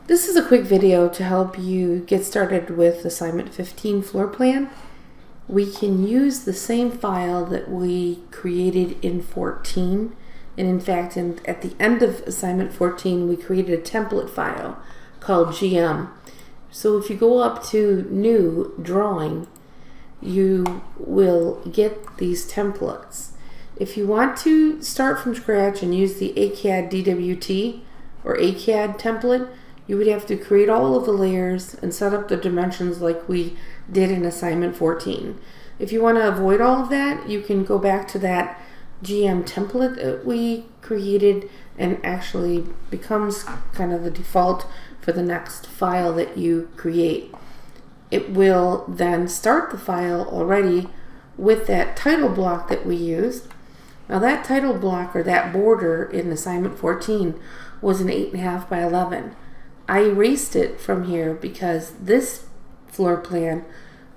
This is a quick video to help you get started with assignment 15 floor plan. We can use the same file that we created in 14, and in fact at the end of assignment 14 we created a template file called GM. So if you go up to new drawing, you will get these templates. If you want to start from scratch and use the ACAD DWT or ACAD template, you would have to create all of the layers and set up the dimensions like we did in assignment 14. If you want to avoid all of that, you can go back to that GM template that we created, and actually becomes kind of the default for the next file that you create. It will then start the file already with that title block that we used. Now that title block, or that border in assignment 14, was an 8.5 by 11. I erased it from here because this floor plan,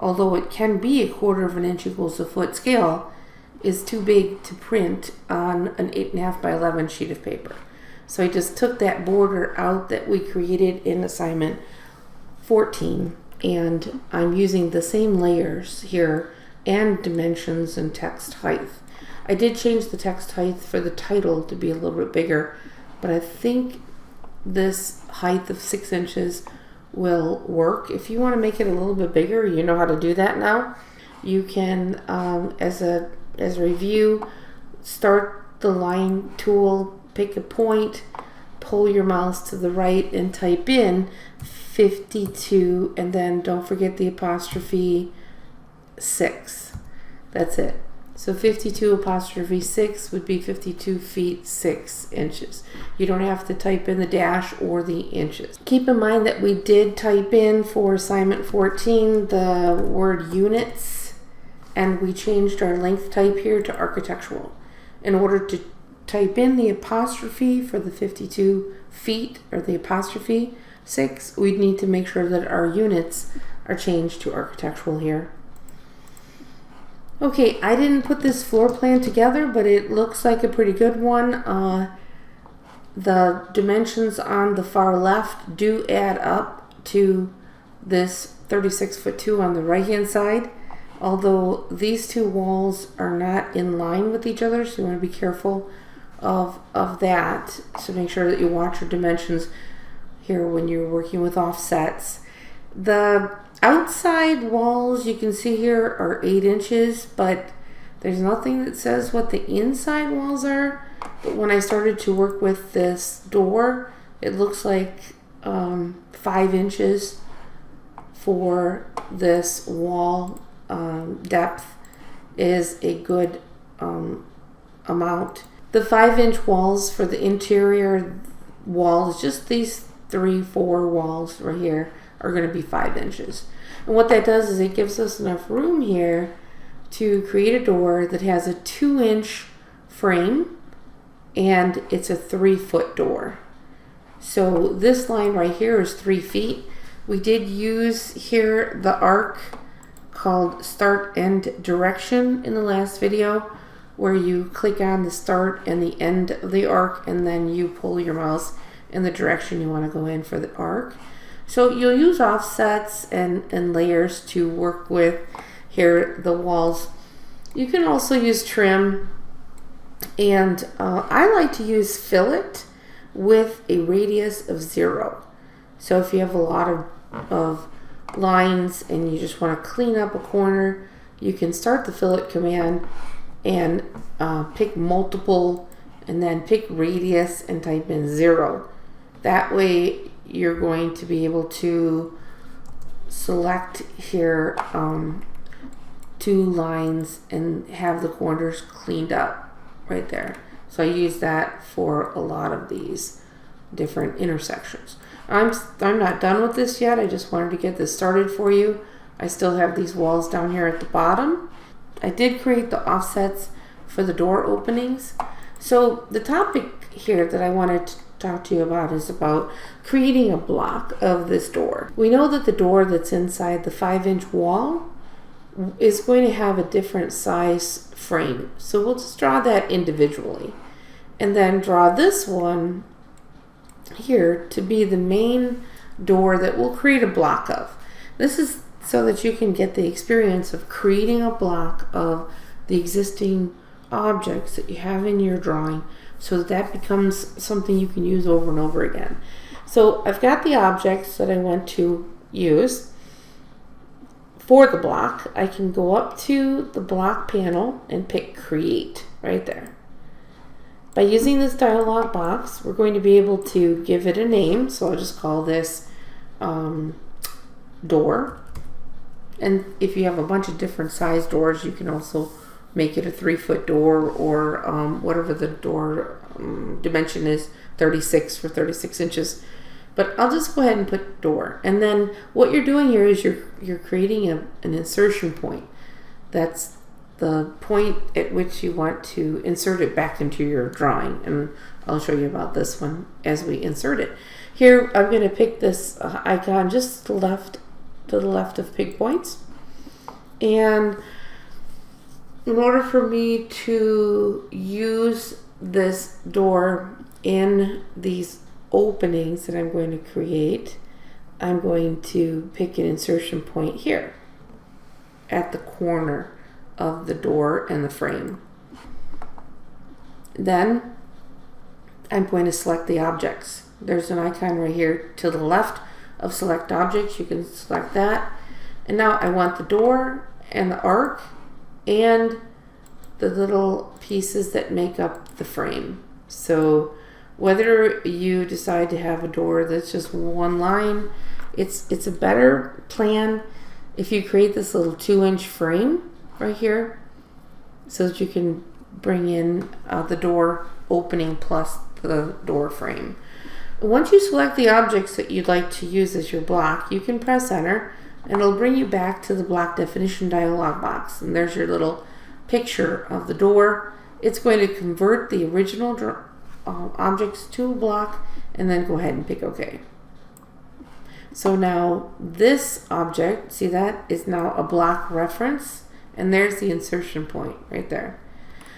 although it can be 1/4 inch equals a foot scale, is too big to print on an 8.5 by 11 sheet of paper. So I just took that border out that we created in assignment 14, and I'm using the same layers here and dimensions and text height. I did change the text height for the title to be a little bit bigger, but I think this height of 6 inches will work. If you want to make it a little bit bigger, you know how to do that now. You can, as a review, start the line tool, pick a point, pull your mouse to the right and type in 52, and then don't forget the apostrophe 6. That's it. So 52 apostrophe 6 would be 52 feet 6 inches. You don't have to type in the dash or the inches. Keep in mind that we did type in for assignment 14 the word units, and we changed our length type here to architectural. In order to type in the apostrophe for the 52 feet, or the apostrophe 6, we'd need to make sure that our units are changed to architectural here. Okay, I didn't put this floor plan together, but it looks like a pretty good one. The dimensions on the far left do add up to this 36'2" on the right hand side, although these two walls are not in line with each other, so you want to be careful of that, so make sure that you watch your dimensions here when you're working with offsets. The outside walls, you can see here, are 8 inches, but there's nothing that says what the inside walls are. But when I started to work with this door, it looks like 5 inches for this wall depth is a good amount. The 5-inch walls for the interior walls, just these 3-4 walls right here, are going to be 5 inches. And what that does is it gives us enough room here to create a door that has a 2-inch frame, and it's a 3-foot door. So this line right here is 3 feet. We did use here the arc called start end direction in the last video, where you click on the start and the end of the arc, and then you pull your mouse in the direction you want to go in for the arc. So you'll use offsets and layers to work with here the walls. You can also use trim, and I like to use fillet with a radius of 0. So if you have a lot of lines and you just want to clean up a corner, you can start the fillet command and pick multiple, and then pick radius and type in 0. That way you're going to be able to select here 2 lines and have the corners cleaned up right there. So I use that for a lot of these different intersections. I'm not done with this yet. I just wanted to get this started for you. I still have these walls down here at the bottom. I did create the offsets for the door openings. So the topic here that I wanted to talk to you about is about creating a block of this door. We know that the door that's inside the 5-inch wall is going to have a different size frame. So we'll just draw that individually, and then draw this one here to be the main door that we'll create a block of. This is so that you can get the experience of creating a block of the existing objects that you have in your drawing, so that becomes something you can use over and over again. So I've got the objects that I want to use for the block. I can go up to the block panel and pick Create right there. By using this dialog box, we're going to be able to give it a name. So I'll just call this door. And if you have a bunch of different size doors, you can also make it a 3-foot door, or whatever the door dimension is, 36 for 36 inches. But I'll just go ahead and put door. And then what you're doing here is you're creating an insertion point. That's the point at which you want to insert it back into your drawing. And I'll show you about this one as we insert it. Here I'm going to pick this icon just to the left of Pig Points. And in order for me to use this door in these openings that I'm going to create, I'm going to pick an insertion point here at the corner of the door and the frame. Then I'm going to select the objects. There's an icon right here to the left of select objects. You can select that. And now I want the door and the arc and the little pieces that make up the frame. So whether you decide to have a door that's just one line, it's a better plan if you create this little 2-inch frame right here, so that you can bring in the door opening plus the door frame. Once you select the objects that you'd like to use as your block, you can press enter and it'll bring you back to the block definition dialog box. And there's your little picture of the door. It's going to convert the original objects to a block, and then go ahead and pick OK. So now this object, see that, is now a block reference, and there's the insertion point right there.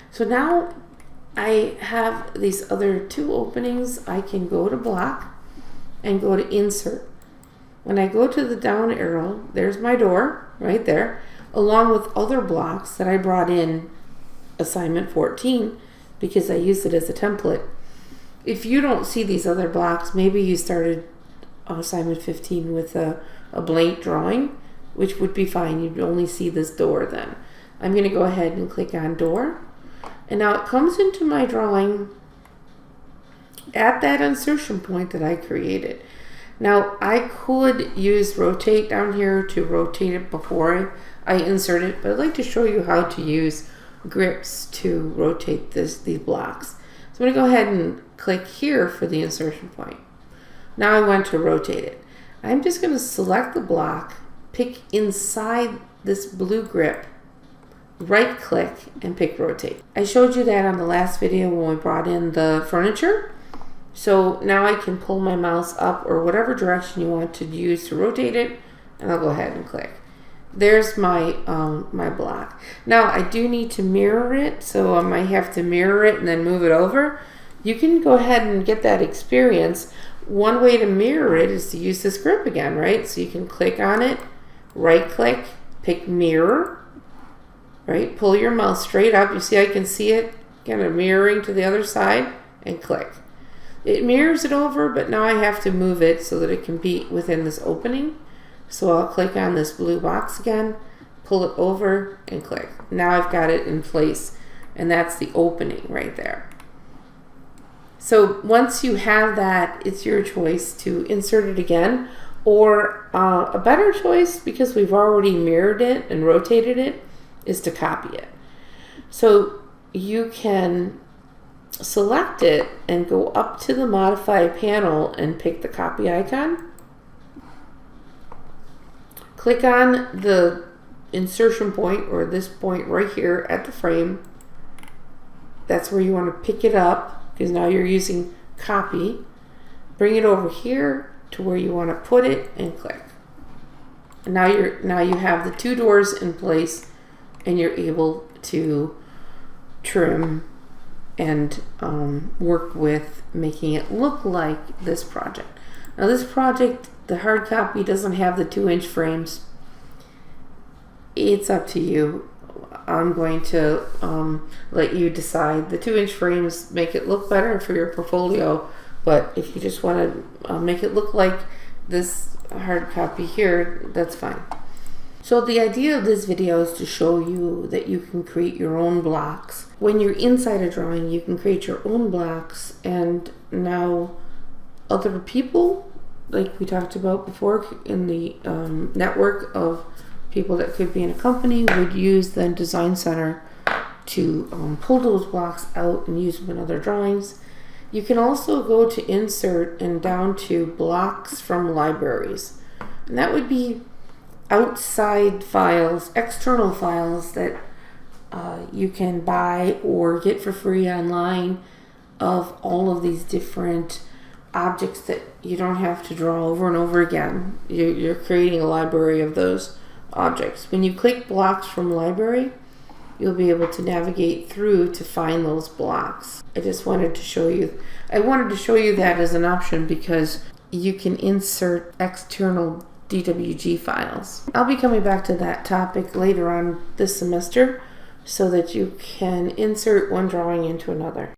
So now I have these other 2 openings. I can go to block and go to insert. When I go to the down arrow, there's my door right there, along with other blocks that I brought in assignment 14 because I used it as a template. If you don't see these other blocks, maybe you started assignment 15 with a blank drawing, which would be fine. You'd only see this door then. I'm going to go ahead and click on door. And now it comes into my drawing at that insertion point that I created. Now I could use rotate down here to rotate it before I insert it, but I'd like to show you how to use grips to rotate these blocks. So I'm going to go ahead and click here for the insertion point. Now I want to rotate it. I'm just going to select the block, pick inside this blue grip, right click, and pick rotate. I showed you that on the last video when we brought in the furniture. So now I can pull my mouse up or whatever direction you want to use to rotate it, and I'll go ahead and click. There's my my block. Now I do need to mirror it, so I might have to mirror it and then move it over. You can go ahead and get that experience. One way to mirror it is to use this grip again, right? So you can click on it, right click, pick mirror, right? Pull your mouse straight up. You see I can see it kind of mirroring to the other side, and click. It mirrors it over, but now I have to move it so that it can be within this opening. So I'll click on this blue box again, pull it over, and click. Now I've got it in place, and that's the opening right there. So once you have that, it's your choice to insert it again, or a better choice, because we've already mirrored it and rotated it, is to copy it. So you can select it and go up to the modify panel and pick the copy icon. Click on the insertion point, or this point right here at the frame. That's where you want to pick it up, because now you're using copy. Bring it over here to where you want to put it and click. And now you have the 2 doors in place, and you're able to trim and work with making it look like this project. Now this project, the hard copy doesn't have the 2-inch frames. It's up to you. I'm going to let you decide. The 2-inch frames make it look better for your portfolio, but if you just want to make it look like this hard copy here, that's fine. So the idea of this video is to show you that you can create your own blocks. When you're inside a drawing, you can create your own blocks, and now other people, like we talked about before in the network of people that could be in a company, would use the Design Center to pull those blocks out and use them in other drawings. You can also go to Insert and down to Blocks from Libraries. And that would be outside files, external files that you can buy or get for free online of all of these different objects that you don't have to draw over and over again. You're creating a library of those objects. When you click Blocks from Library, you'll be able to navigate through to find those blocks. I just wanted to show you. I wanted to show you that as an option because you can insert external DWG files. I'll be coming back to that topic later on this semester so that you can insert one drawing into another.